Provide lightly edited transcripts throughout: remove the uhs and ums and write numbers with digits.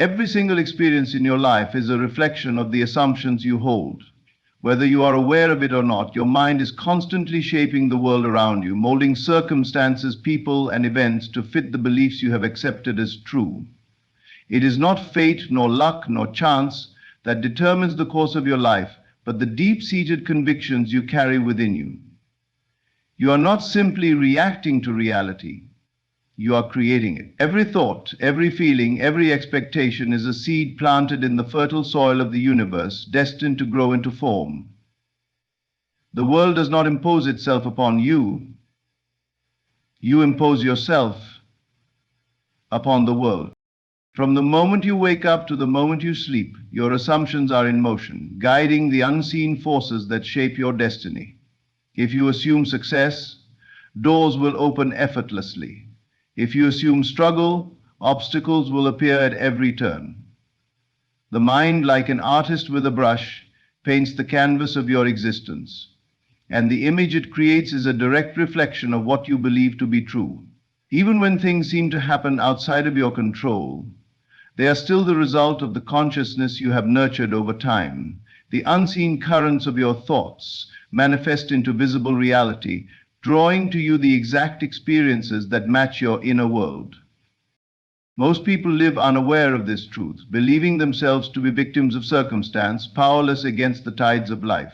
Every single experience in your life is a reflection of the assumptions you hold. Whether you are aware of it or not, your mind is constantly shaping the world around you, molding circumstances, people, and events to fit the beliefs you have accepted as true. It is not fate, nor luck, nor chance that determines the course of your life, but the deep-seated convictions you carry within you. You are not simply reacting to reality. You are creating it. Every thought, every feeling, every expectation is a seed planted in the fertile soil of the universe, destined to grow into form. The world does not impose itself upon you. You impose yourself upon the world. From the moment you wake up to the moment you sleep, your assumptions are in motion, guiding the unseen forces that shape your destiny. If you assume success, doors will open effortlessly. If you assume struggle, obstacles will appear at every turn. The mind, like an artist with a brush, paints the canvas of your existence, and the image it creates is a direct reflection of what you believe to be true. Even when things seem to happen outside of your control, they are still the result of the consciousness you have nurtured over time. The unseen currents of your thoughts manifest into visible reality, drawing to you the exact experiences that match your inner world. Most people live unaware of this truth, believing themselves to be victims of circumstance, powerless against the tides of life.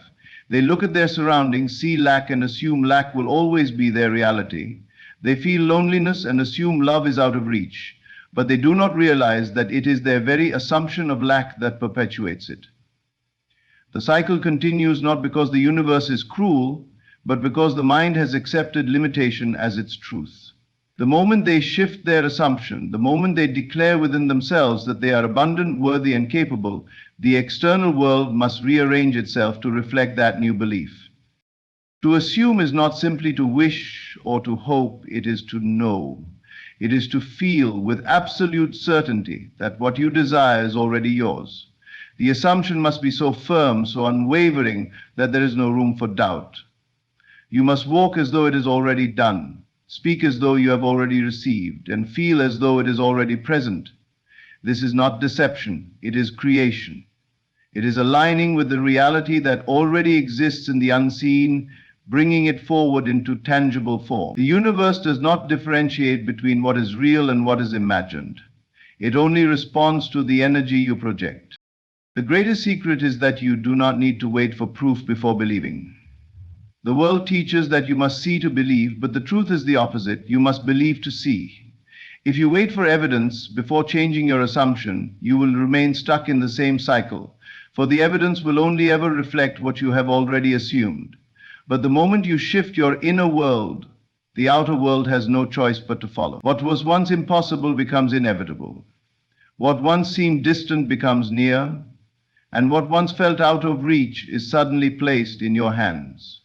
They look at their surroundings, see lack, and assume lack will always be their reality. They feel loneliness and assume love is out of reach, but they do not realize that it is their very assumption of lack that perpetuates it. The cycle continues not because the universe is cruel, but because the mind has accepted limitation as its truth. The moment they shift their assumption, the moment they declare within themselves that they are abundant, worthy, and capable, the external world must rearrange itself to reflect that new belief. To assume is not simply to wish or to hope, it is to know. It is to feel with absolute certainty that what you desire is already yours. The assumption must be so firm, so unwavering, that there is no room for doubt. You must walk as though it is already done, speak as though you have already received, and feel as though it is already present. This is not deception, it is creation. It is aligning with the reality that already exists in the unseen, bringing it forward into tangible form. The universe does not differentiate between what is real and what is imagined. It only responds to the energy you project. The greatest secret is that you do not need to wait for proof before believing. The world teaches that you must see to believe, but the truth is the opposite. You must believe to see. If you wait for evidence before changing your assumption, you will remain stuck in the same cycle, for the evidence will only ever reflect what you have already assumed. But the moment you shift your inner world, the outer world has no choice but to follow. What was once impossible becomes inevitable. What once seemed distant becomes near, and what once felt out of reach is suddenly placed in your hands.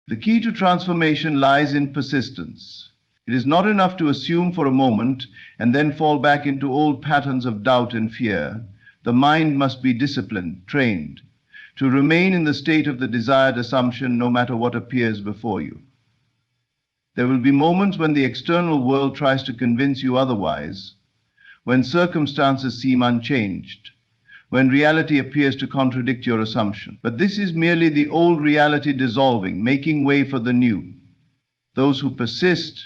The key to transformation lies in persistence. It is not enough to assume for a moment and then fall back into old patterns of doubt and fear. The mind must be disciplined, trained, to remain in the state of the desired assumption no matter what appears before you. There will be moments when the external world tries to convince you otherwise, when circumstances seem unchanged, when reality appears to contradict your assumption. But this is merely the old reality dissolving, making way for the new. Those who persist,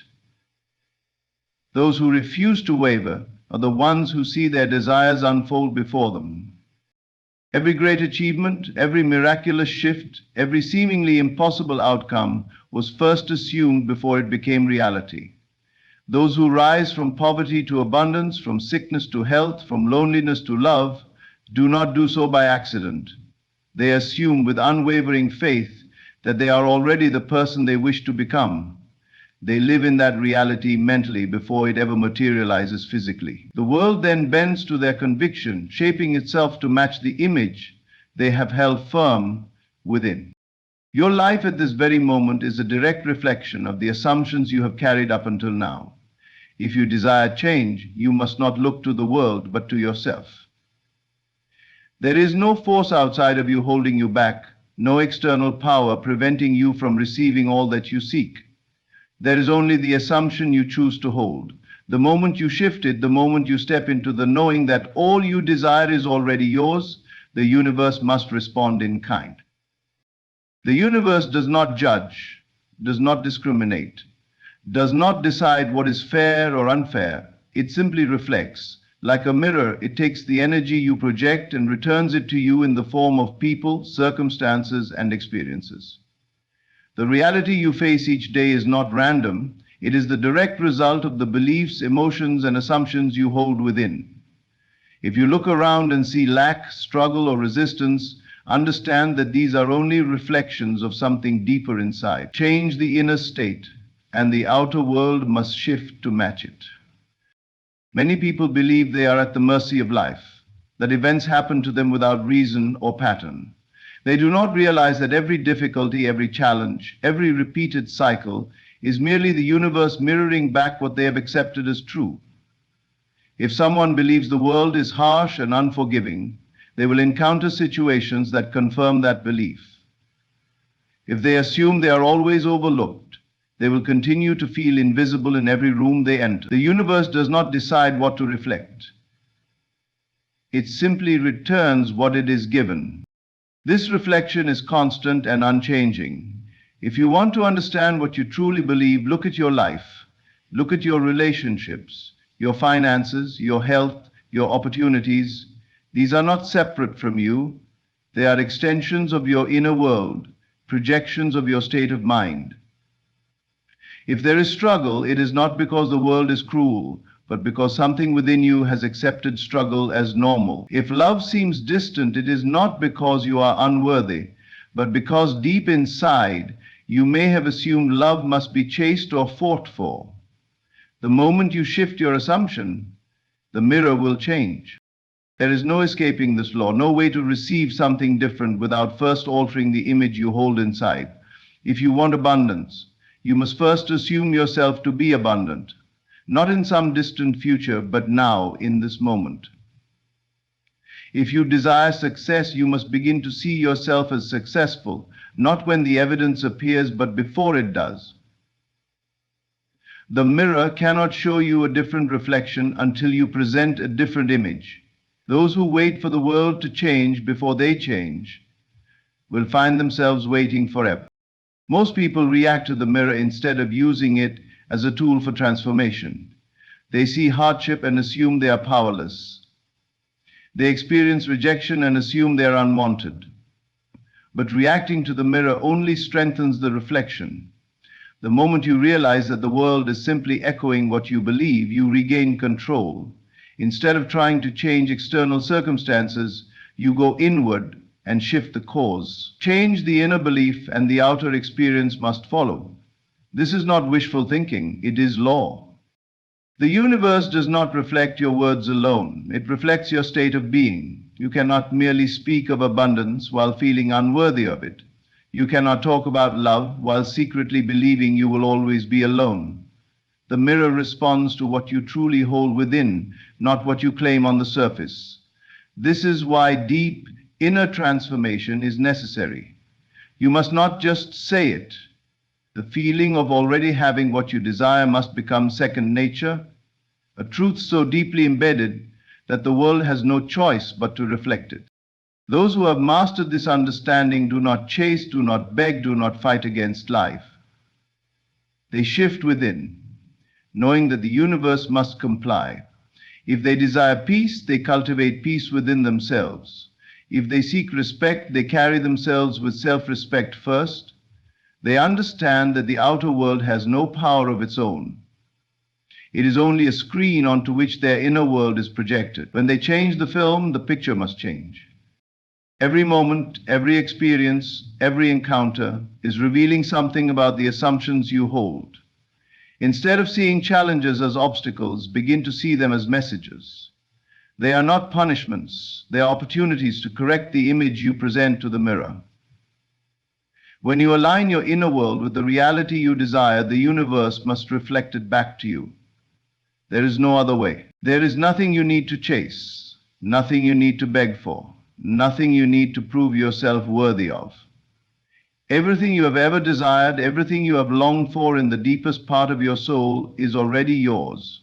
those who refuse to waver, are the ones who see their desires unfold before them. Every great achievement, every miraculous shift, every seemingly impossible outcome was first assumed before it became reality. Those who rise from poverty to abundance, from sickness to health, from loneliness to love, do not do so by accident. They assume with unwavering faith that they are already the person they wish to become. They live in that reality mentally before it ever materializes physically. The world then bends to their conviction, shaping itself to match the image they have held firm within. Your life at this very moment is a direct reflection of the assumptions you have carried up until now. If you desire change, you must not look to the world, but to yourself. There is no force outside of you holding you back, no external power preventing you from receiving all that you seek. There is only the assumption you choose to hold, The moment you shift it, the moment you step into the knowing that all you desire is already yours, the universe must respond in kind. The universe does not judge, does not discriminate, does not decide what is fair or unfair. It simply reflects. Like a mirror, it takes the energy you project and returns it to you in the form of people, circumstances, and experiences. The reality you face each day is not random. It is the direct result of the beliefs, emotions, and assumptions you hold within. If you look around and see lack, struggle, or resistance, understand that these are only reflections of something deeper inside. Change the inner state, and the outer world must shift to match it. Many people believe they are at the mercy of life, that events happen to them without reason or pattern. They do not realize that every difficulty, every challenge, every repeated cycle is merely the universe mirroring back what they have accepted as true. If someone believes the world is harsh and unforgiving, they will encounter situations that confirm that belief. If they assume they are always overlooked, they will continue to feel invisible in every room they enter. The universe does not decide what to reflect. It simply returns what it is given. This reflection is constant and unchanging. If you want to understand what you truly believe, look at your life. Look at your relationships, your finances, your health, your opportunities. These are not separate from you. They are extensions of your inner world, projections of your state of mind. If there is struggle, it is not because the world is cruel, but because something within you has accepted struggle as normal. If love seems distant, it is not because you are unworthy, but because deep inside, you may have assumed love must be chased or fought for. The moment you shift your assumption, the mirror will change. There is no escaping this law, no way to receive something different without first altering the image you hold inside. If you want abundance, you must first assume yourself to be abundant, not in some distant future, but now, in this moment. If you desire success, you must begin to see yourself as successful, not when the evidence appears, but before it does. The mirror cannot show you a different reflection until you present a different image. Those who wait for the world to change before they change will find themselves waiting forever. Most people react to the mirror instead of using it as a tool for transformation. They see hardship and assume they are powerless. They experience rejection and assume they are unwanted. But reacting to the mirror only strengthens the reflection. The moment you realize that the world is simply echoing what you believe, you regain control. Instead of trying to change external circumstances, you go inward and shift the cause. Change the inner belief and the outer experience must follow. This is not wishful thinking, it is law. The universe does not reflect your words alone, it reflects your state of being. You cannot merely speak of abundance while feeling unworthy of it. You cannot talk about love while secretly believing you will always be alone. The mirror responds to what you truly hold within, not what you claim on the surface. This is why deep inner transformation is necessary. You must not just say it. The feeling of already having what you desire must become second nature, a truth so deeply embedded that the world has no choice but to reflect it. Those who have mastered this understanding do not chase, do not beg, do not fight against life. They shift within, knowing that the universe must comply. If they desire peace, they cultivate peace within themselves. If they seek respect, they carry themselves with self-respect first. They understand that the outer world has no power of its own. It is only a screen onto which their inner world is projected. When they change the film, the picture must change. Every moment, every experience, every encounter is revealing something about the assumptions you hold. Instead of seeing challenges as obstacles, begin to see them as messages. They are not punishments, they are opportunities to correct the image you present to the mirror. When you align your inner world with the reality you desire, the universe must reflect it back to you. There is no other way. There is nothing you need to chase, nothing you need to beg for, nothing you need to prove yourself worthy of. Everything you have ever desired, everything you have longed for in the deepest part of your soul is already yours.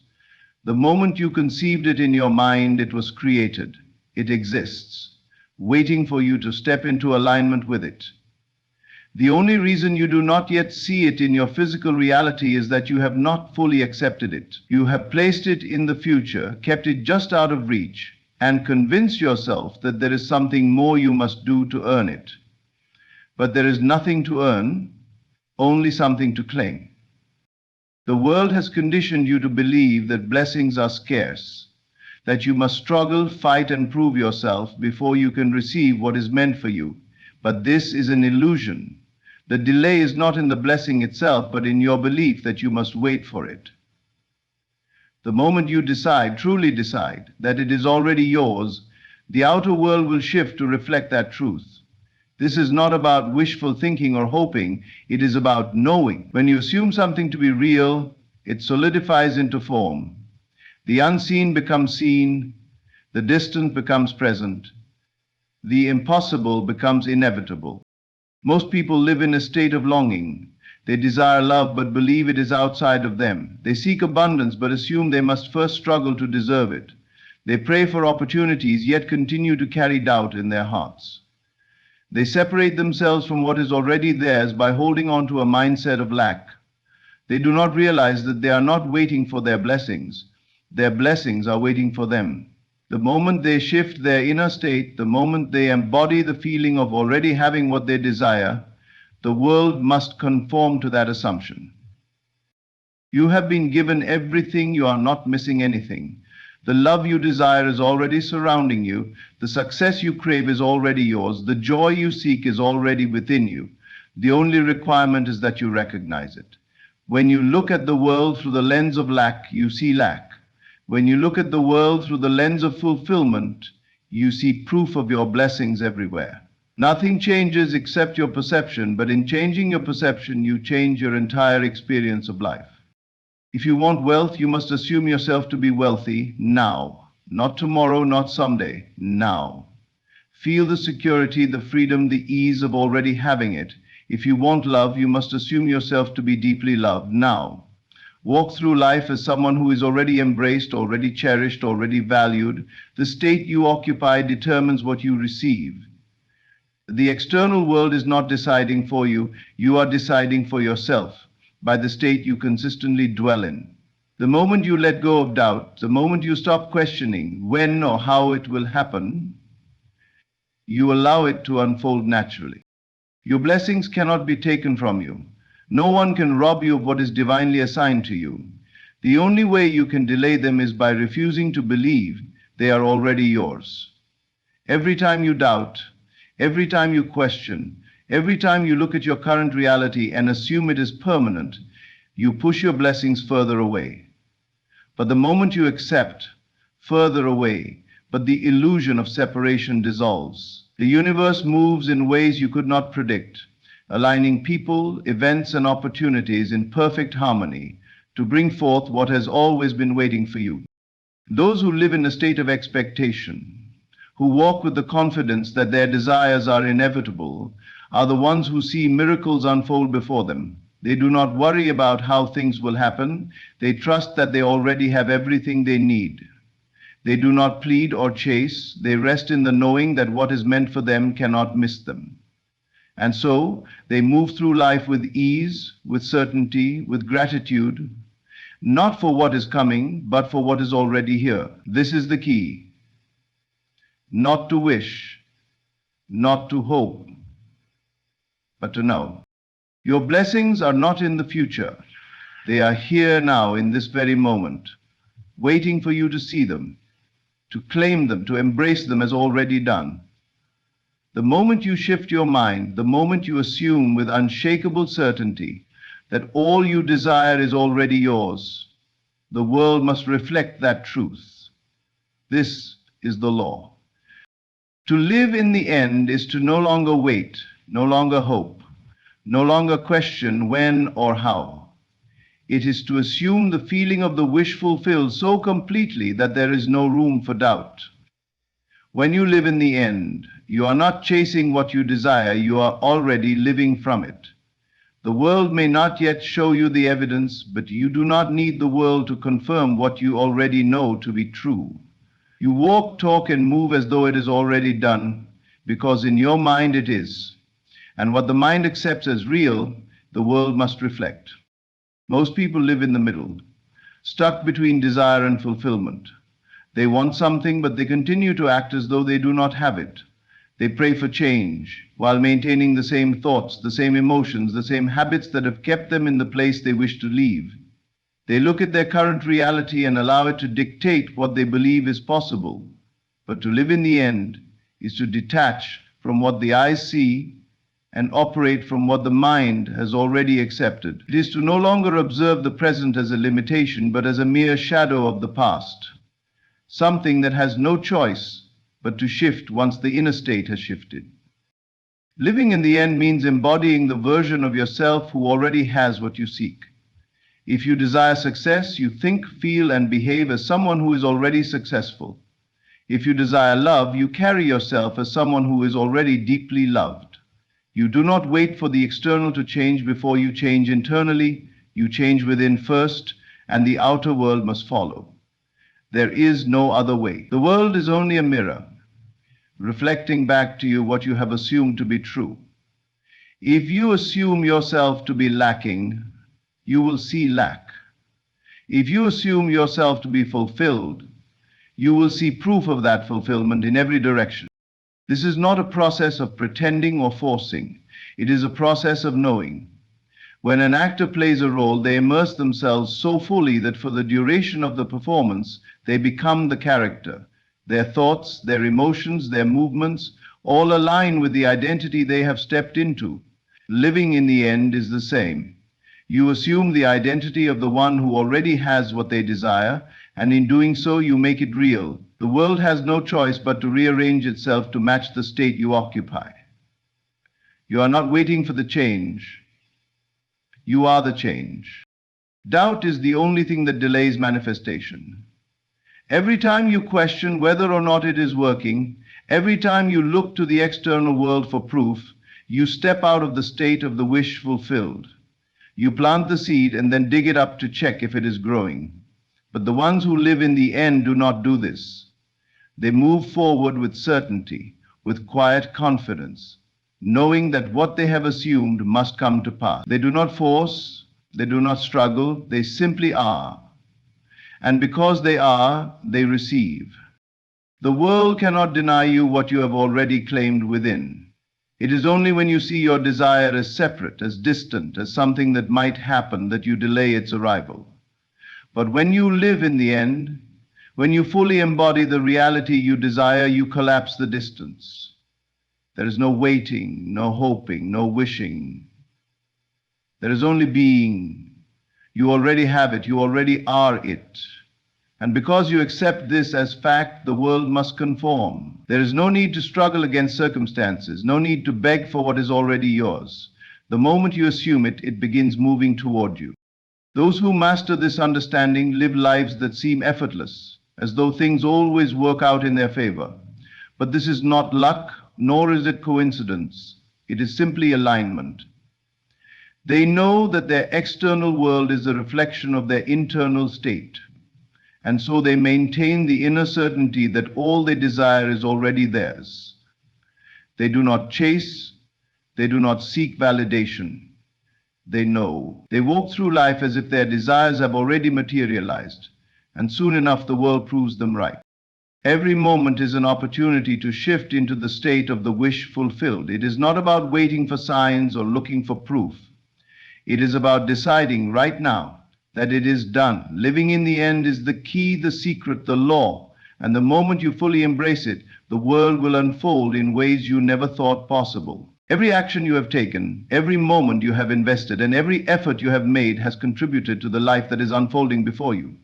The moment you conceived it in your mind, it was created. It exists, waiting for you to step into alignment with it. The only reason you do not yet see it in your physical reality is that you have not fully accepted it. You have placed it in the future, kept it just out of reach, and convinced yourself that there is something more you must do to earn it. But there is nothing to earn, only something to claim. The world has conditioned you to believe that blessings are scarce, that you must struggle, fight, and prove yourself before you can receive what is meant for you. But this is an illusion. The delay is not in the blessing itself, but in your belief that you must wait for it. The moment you decide, truly decide, that it is already yours, the outer world will shift to reflect that truth. This is not about wishful thinking or hoping, it is about knowing. When you assume something to be real, it solidifies into form. The unseen becomes seen, the distant becomes present, the impossible becomes inevitable. Most people live in a state of longing. They desire love but believe it is outside of them. They seek abundance but assume they must first struggle to deserve it. They pray for opportunities yet continue to carry doubt in their hearts. They separate themselves from what is already theirs by holding on to a mindset of lack. They do not realize that they are not waiting for their blessings. Their blessings are waiting for them. The moment they shift their inner state, the moment they embody the feeling of already having what they desire, the world must conform to that assumption. You have been given everything, you are not missing anything. The love you desire is already surrounding you. The success you crave is already yours. The joy you seek is already within you. The only requirement is that you recognize it. When you look at the world through the lens of lack, you see lack. When you look at the world through the lens of fulfillment, you see proof of your blessings everywhere. Nothing changes except your perception, but in changing your perception, you change your entire experience of life. If you want wealth, you must assume yourself to be wealthy now. Not tomorrow, not someday, now. Feel the security, the freedom, the ease of already having it. If you want love, you must assume yourself to be deeply loved now. Walk through life as someone who is already embraced, already cherished, already valued. The state you occupy determines what you receive. The external world is not deciding for you, you are deciding for yourself by the state you consistently dwell in. The moment you let go of doubt, the moment you stop questioning when or how it will happen, you allow it to unfold naturally. Your blessings cannot be taken from you. No one can rob you of what is divinely assigned to you. The only way you can delay them is by refusing to believe they are already yours. Every time you doubt, every time you question, every time you look at your current reality and assume it is permanent, you push your blessings further away. But the moment you accept, further away, but the illusion of separation dissolves. The universe moves in ways you could not predict, aligning people, events, and opportunities in perfect harmony to bring forth what has always been waiting for you. Those who live in a state of expectation, who walk with the confidence that their desires are inevitable, are the ones who see miracles unfold before them. They do not worry about how things will happen. They trust that they already have everything they need. They do not plead or chase. They rest in the knowing that what is meant for them cannot miss them. And so they move through life with ease, with certainty, with gratitude, not for what is coming, but for what is already here. This is the key. Not to wish, not to hope, but to know. Your blessings are not in the future. They are here now in this very moment, waiting for you to see them, to claim them, to embrace them as already done. The moment you shift your mind, the moment you assume with unshakable certainty that all you desire is already yours, the world must reflect that truth. This is the law. To live in the end is to no longer wait, no longer hope, no longer question when or how. It is to assume the feeling of the wish fulfilled so completely that there is no room for doubt. When you live in the end, you are not chasing what you desire, you are already living from it. The world may not yet show you the evidence, but you do not need the world to confirm what you already know to be true. You walk, talk, and move as though it is already done, because in your mind it is. And what the mind accepts as real, the world must reflect. Most people live in the middle, stuck between desire and fulfillment. They want something, but they continue to act as though they do not have it. They pray for change, while maintaining the same thoughts, the same emotions, the same habits that have kept them in the place they wish to leave. They look at their current reality and allow it to dictate what they believe is possible. But to live in the end is to detach from what the eyes see and operate from what the mind has already accepted. It is to no longer observe the present as a limitation, but as a mere shadow of the past, something that has no choice but to shift once the inner state has shifted. Living in the end means embodying the version of yourself who already has what you seek. If you desire success, you think, feel, and behave as someone who is already successful. If you desire love, you carry yourself as someone who is already deeply loved. You do not wait for the external to change before you change internally. You change within first, and the outer world must follow. There is no other way. The world is only a mirror, reflecting back to you what you have assumed to be true. If you assume yourself to be lacking, you will see lack. If you assume yourself to be fulfilled, you will see proof of that fulfillment in every direction. This is not a process of pretending or forcing. It is a process of knowing. When an actor plays a role, they immerse themselves so fully that for the duration of the performance, they become the character. Their thoughts, their emotions, their movements, all align with the identity they have stepped into. Living in the end is the same. You assume the identity of the one who already has what they desire, and in doing so, you make it real. The world has no choice but to rearrange itself to match the state you occupy. You are not waiting for the change. You are the change. Doubt is the only thing that delays manifestation. Every time you question whether or not it is working, every time you look to the external world for proof, you step out of the state of the wish fulfilled. You plant the seed and then dig it up to check if it is growing. But the ones who live in the end do not do this. They move forward with certainty, with quiet confidence, knowing that what they have assumed must come to pass. They do not force, they do not struggle, they simply are. And because they are, they receive. The world cannot deny you what you have already claimed within. It is only when you see your desire as separate, as distant, as something that might happen, that you delay its arrival. But when you live in the end, when you fully embody the reality you desire, you collapse the distance. There is no waiting, no hoping, no wishing. There is only being. You already have it. You already are it. And because you accept this as fact, the world must conform. There is no need to struggle against circumstances, no need to beg for what is already yours. The moment you assume it, it begins moving toward you. Those who master this understanding live lives that seem effortless, as though things always work out in their favor. But this is not luck, nor is it coincidence. It is simply alignment. They know that their external world is a reflection of their internal state, and so they maintain the inner certainty that all they desire is already theirs. They do not chase, they do not seek validation. They know. They walk through life as if their desires have already materialized, and soon enough the world proves them right. Every moment is an opportunity to shift into the state of the wish fulfilled. It is not about waiting for signs or looking for proof. It is about deciding right now that it is done. Living in the end is the key, the secret, the law. And the moment you fully embrace it, the world will unfold in ways you never thought possible. Every action you have taken, every moment you have invested, and every effort you have made has contributed to the life that is unfolding before you.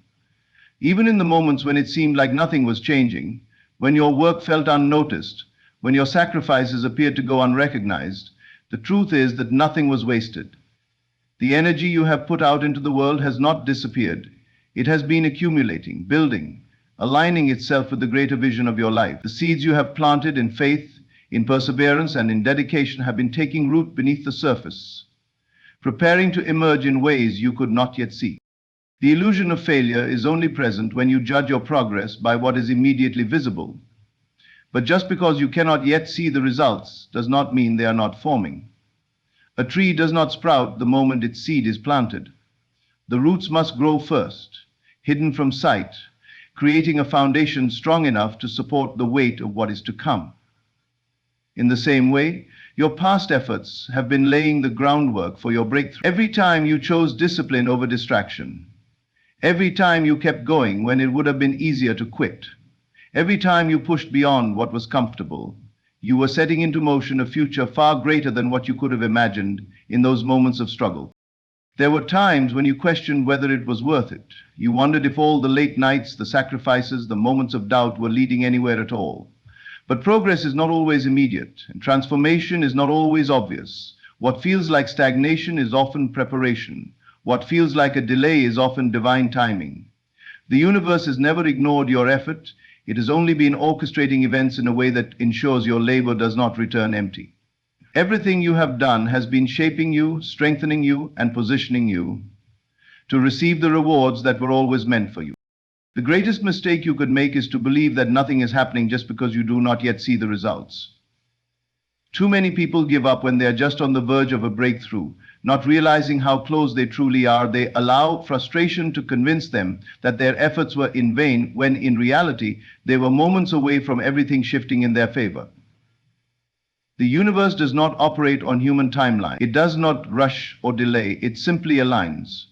Even in the moments when it seemed like nothing was changing, when your work felt unnoticed, when your sacrifices appeared to go unrecognized, the truth is that nothing was wasted. The energy you have put out into the world has not disappeared. It has been accumulating, building, aligning itself with the greater vision of your life. The seeds you have planted in faith, in perseverance, and in dedication have been taking root beneath the surface. preparing to emerge in ways you could not yet see. The illusion of failure is only present when you judge your progress by what is immediately visible. But just because you cannot yet see the results does not mean they are not forming. A tree does not sprout the moment its seed is planted. The roots must grow first, hidden from sight, creating a foundation strong enough to support the weight of what is to come. In the same way, your past efforts have been laying the groundwork for your breakthrough. Every time you chose discipline over distraction, every time you kept going when it would have been easier to quit, every time you pushed beyond what was comfortable, you were setting into motion a future far greater than what you could have imagined in those moments of struggle. There were times when you questioned whether it was worth it. You wondered if all the late nights, the sacrifices, the moments of doubt were leading anywhere at all. But progress is not always immediate, and transformation is not always obvious. What feels like stagnation is often preparation. What feels like a delay is often divine timing. The universe has never ignored your effort. It has only been orchestrating events in a way that ensures your labor does not return empty. Everything you have done has been shaping you, strengthening you, and positioning you to receive the rewards that were always meant for you. The greatest mistake you could make is to believe that nothing is happening just because you do not yet see the results. Too many people give up when they are just on the verge of a breakthrough, not realizing how close they truly are. They allow frustration to convince them that their efforts were in vain, when in reality, they were moments away from everything shifting in their favor. The universe does not operate on human timeline. It does not rush or delay, it simply aligns.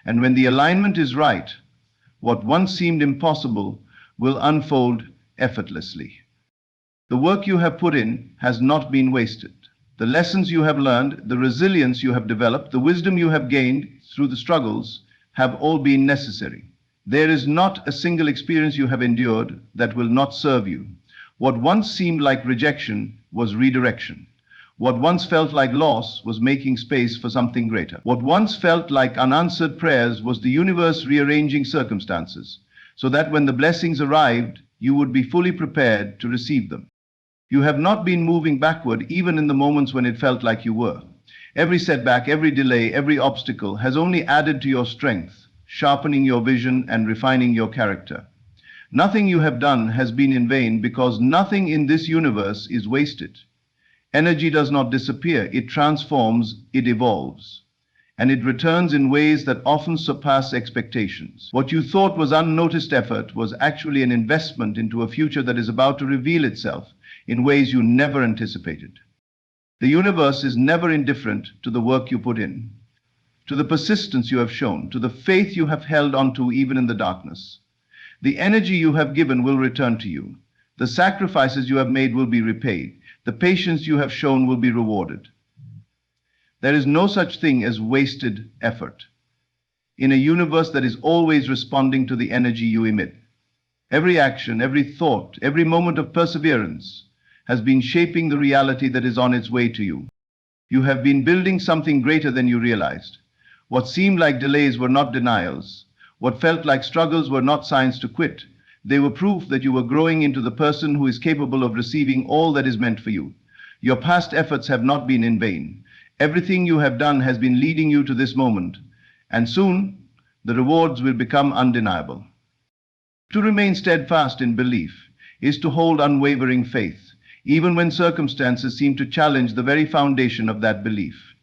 And when the alignment is right, what once seemed impossible will unfold effortlessly. The work you have put in has not been wasted. The lessons you have learned, the resilience you have developed, the wisdom you have gained through the struggles have all been necessary. There is not a single experience you have endured that will not serve you. What once seemed like rejection was redirection. What once felt like loss was making space for something greater. What once felt like unanswered prayers was the universe rearranging circumstances, so that when the blessings arrived, you would be fully prepared to receive them. You have not been moving backward even in the moments when it felt like you were. Every setback, every delay, every obstacle has only added to your strength, sharpening your vision and refining your character. Nothing you have done has been in vain, because nothing in this universe is wasted. Energy does not disappear, it transforms, it evolves, and it returns in ways that often surpass expectations. What you thought was unnoticed effort was actually an investment into a future that is about to reveal itself in ways you never anticipated. The universe is never indifferent to the work you put in, to the persistence you have shown, to the faith you have held onto even in the darkness. The energy you have given will return to you. The sacrifices you have made will be repaid. The patience you have shown will be rewarded. There is no such thing as wasted effort in a universe that is always responding to the energy you emit. Every action, every thought, every moment of perseverance has been shaping the reality that is on its way to you. You have been building something greater than you realized. What seemed like delays were not denials. What felt like struggles were not signs to quit. They were proof that you were growing into the person who is capable of receiving all that is meant for you. Your past efforts have not been in vain. Everything you have done has been leading you to this moment, and soon the rewards will become undeniable. To remain steadfast in belief is to hold unwavering faith, even when circumstances seem to challenge the very foundation of that belief.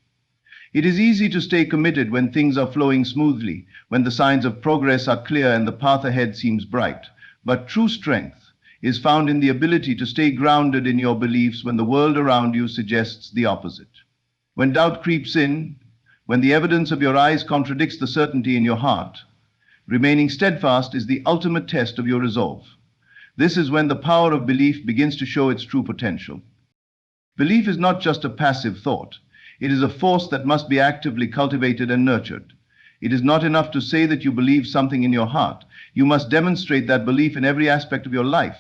It is easy to stay committed when things are flowing smoothly, when the signs of progress are clear and the path ahead seems bright. But true strength is found in the ability to stay grounded in your beliefs when the world around you suggests the opposite. When doubt creeps in, when the evidence of your eyes contradicts the certainty in your heart, remaining steadfast is the ultimate test of your resolve. This is when the power of belief begins to show its true potential. Belief is not just a passive thought. It is a force that must be actively cultivated and nurtured. It is not enough to say that you believe something in your heart. You must demonstrate that belief in every aspect of your life.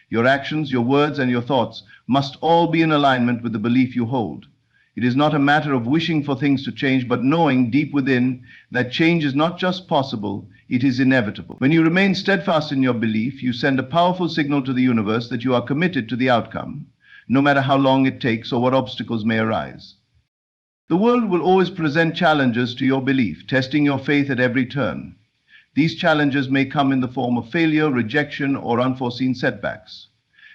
Your actions, your words, and your thoughts must all be in alignment with the belief you hold. It is not a matter of wishing for things to change, but knowing deep within that change is not just possible, it is inevitable. When you remain steadfast in your belief, you send a powerful signal to the universe that you are committed to the outcome, no matter how long it takes or what obstacles may arise. The world will always present challenges to your belief, testing your faith at every turn. These challenges may come in the form of failure, rejection, or unforeseen setbacks.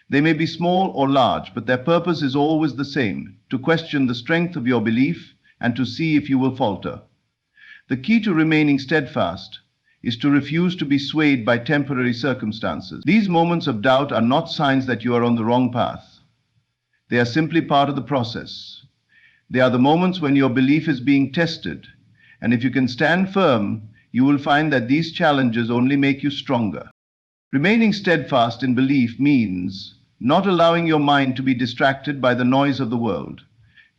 They may be small or large, but their purpose is always the same: to question the strength of your belief and to see if you will falter. The key to remaining steadfast is to refuse to be swayed by temporary circumstances. These moments of doubt are not signs that you are on the wrong path. They are simply part of the process. They are the moments when your belief is being tested, and if you can stand firm, you will find that these challenges only make you stronger. Remaining steadfast in belief means not allowing your mind to be distracted by the noise of the world.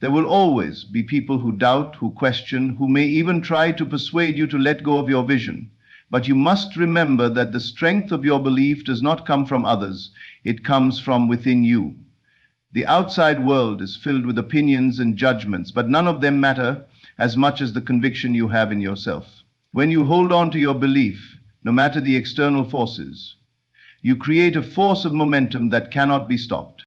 There will always be people who doubt, who question, who may even try to persuade you to let go of your vision. But you must remember that the strength of your belief does not come from others, it comes from within you. The outside world is filled with opinions and judgments, but none of them matter as much as the conviction you have in yourself. When you hold on to your belief, no matter the external forces, you create a force of momentum that cannot be stopped.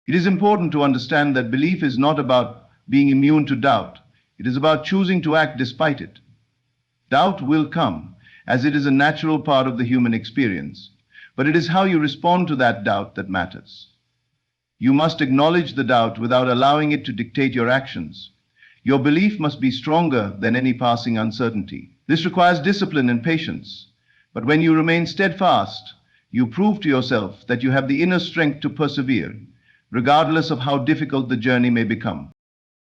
It is important to understand that belief is not about being immune to doubt. It is about choosing to act despite it. Doubt will come, as it is a natural part of the human experience, but it is how you respond to that doubt that matters. You must acknowledge the doubt without allowing it to dictate your actions. Your belief must be stronger than any passing uncertainty. This requires discipline and patience, but when you remain steadfast, you prove to yourself that you have the inner strength to persevere, regardless of how difficult the journey may become.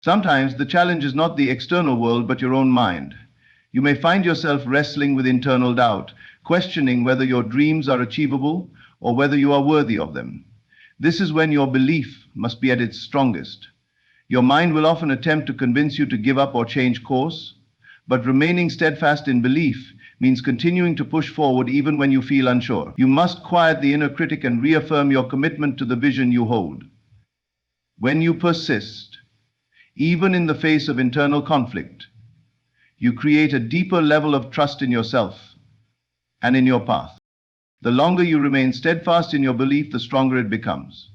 Sometimes the challenge is not the external world, but your own mind. You may find yourself wrestling with internal doubt, questioning whether your dreams are achievable or whether you are worthy of them. This is when your belief must be at its strongest. Your mind will often attempt to convince you to give up or change course, but remaining steadfast in belief means continuing to push forward even when you feel unsure. You must quiet the inner critic and reaffirm your commitment to the vision you hold. When you persist, even in the face of internal conflict, you create a deeper level of trust in yourself and in your path. The longer you remain steadfast in your belief, the stronger it becomes.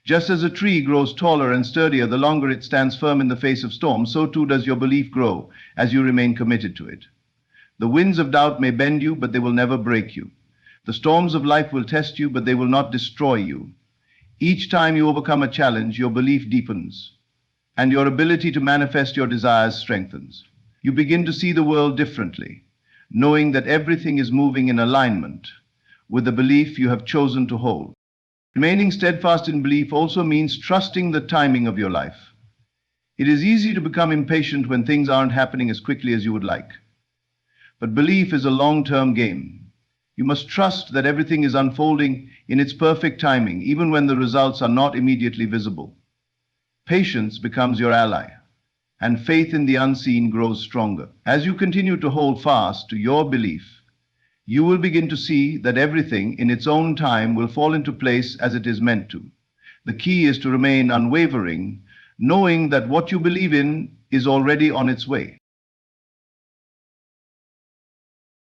Just as a tree grows taller and sturdier the longer it stands firm in the face of storms, so too does your belief grow as you remain committed to it. The winds of doubt may bend you, but they will never break you. The storms of life will test you, but they will not destroy you. Each time you overcome a challenge, your belief deepens, and your ability to manifest your desires strengthens. You begin to see the world differently, knowing that everything is moving in alignment with the belief you have chosen to hold. Remaining steadfast in belief also means trusting the timing of your life. It is easy to become impatient when things aren't happening as quickly as you would like. But belief is a long-term game. You must trust that everything is unfolding in its perfect timing, even when the results are not immediately visible. Patience becomes your ally, and faith in the unseen grows stronger. As you continue to hold fast to your belief, you will begin to see that everything in its own time will fall into place as it is meant to. The key is to remain unwavering, knowing that what you believe in is already on its way.